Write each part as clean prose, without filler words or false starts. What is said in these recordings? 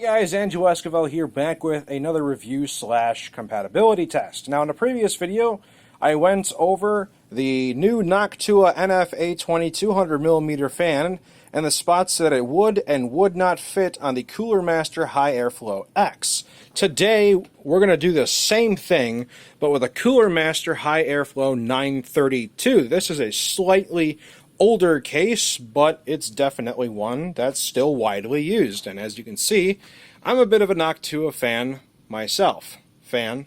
Hey guys, Angelo Esquivel here, back with another review / compatibility test. Now in the previous video, I went over the new Noctua NF-A20 200mm fan and the spots that it would and would not fit on the Cooler Master High Airflow X. Today, we're going to do the same thing, but with a Cooler Master High Airflow 932. This is a slightly older case, but it's definitely one that's still widely used. And as you can see, I'm a bit of a Noctua fan myself. Fan,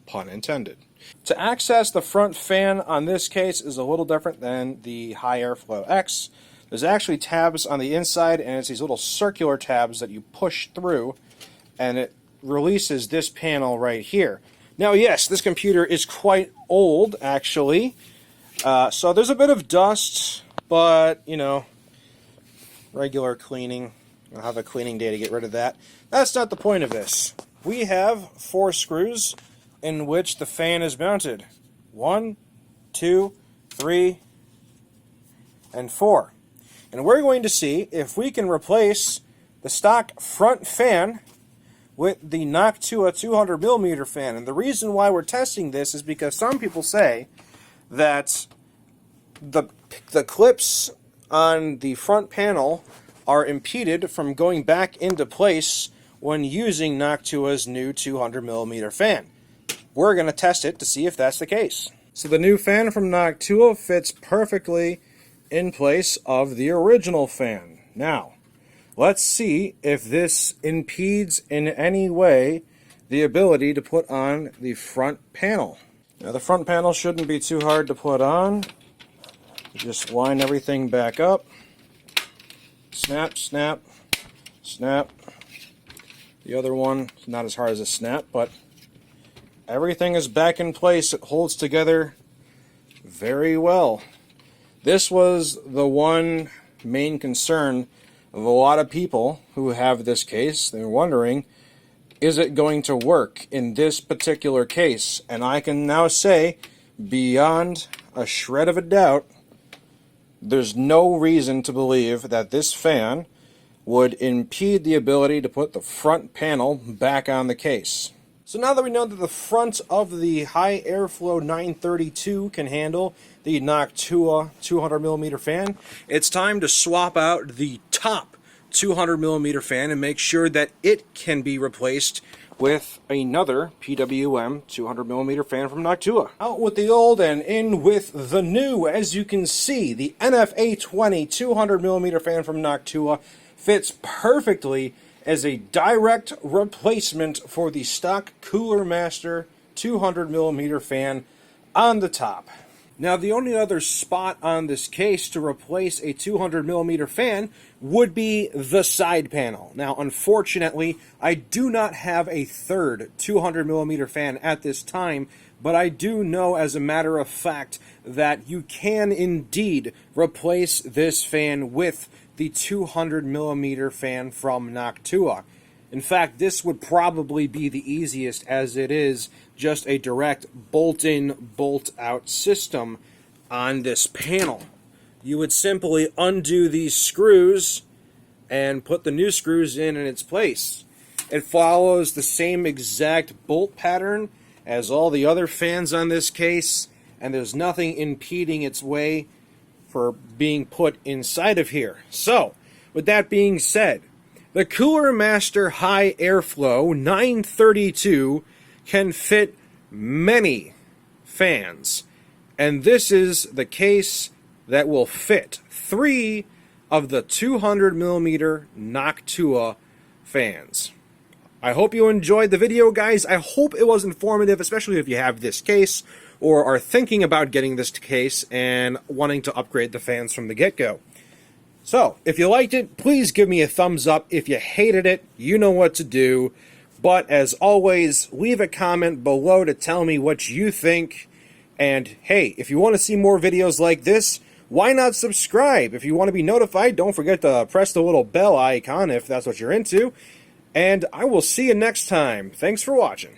pun intended. To access the front fan on this case is a little different than the High Airflow X. There's actually tabs on the inside, and it's these little circular tabs that you push through, and it releases this panel right here. Now yes, this computer is quite old, actually, so there's a bit of dust, but, you know, regular cleaning. I'll have a cleaning day to get rid of that. That's not the point of this. We have 4 screws in which the fan is mounted. 1, 2, 3, and 4. And we're going to see if we can replace the stock front fan with the Noctua 200mm fan. And the reason why we're testing this is because some people say that the clips on the front panel are impeded from going back into place when using Noctua's new 200mm fan. We're going to test it to see if that's the case. So the new fan from Noctua fits perfectly in place of the original fan. Now, let's see if this impedes in any way the ability to put on the front panel. Now the front panel shouldn't be too hard to put on. Just line everything back up. Snap, snap, snap. The other one is not as hard as a snap, but everything is back in place. It holds together very well. This was the one main concern of a lot of people who have this case. They're wondering, is it going to work in this particular case? And I can now say, beyond a shred of a doubt, there's no reason to believe that this fan would impede the ability to put the front panel back on the case. So now that we know that the front of the High Airflow 932 can handle the Noctua 200mm fan, it's time to swap out the top 200mm fan and make sure that it can be replaced with another PWM 200mm fan from Noctua. Out with the old and in with the new. As you can see, the NF-A20 200mm fan from Noctua fits perfectly as a direct replacement for the stock Cooler Master 200mm fan on the top. Now, the only other spot on this case to replace a 200mm fan would be the side panel. Now, unfortunately, I do not have a third 200mm fan at this time, but I do know as a matter of fact that you can indeed replace this fan with the 200mm fan from Noctua. In fact, this would probably be the easiest, as it is just a direct bolt-in, bolt-out system on this panel. You would simply undo these screws and put the new screws in its place. It follows the same exact bolt pattern as all the other fans on this case, and there's nothing impeding its way for being put inside of here. So, with that being said, the Cooler Master High Airflow 932 can fit many fans, and this is the case that will fit 3 of the 200mm Noctua fans. I hope you enjoyed the video, guys. I hope it was informative, especially if you have this case or are thinking about getting this case and wanting to upgrade the fans from the get-go. So, if you liked it, please give me a thumbs up. If you hated it, you know what to do. But as always, leave a comment below to tell me what you think. And hey, if you want to see more videos like this, why not subscribe? If you want to be notified, don't forget to press the little bell icon if that's what you're into. And I will see you next time. Thanks for watching.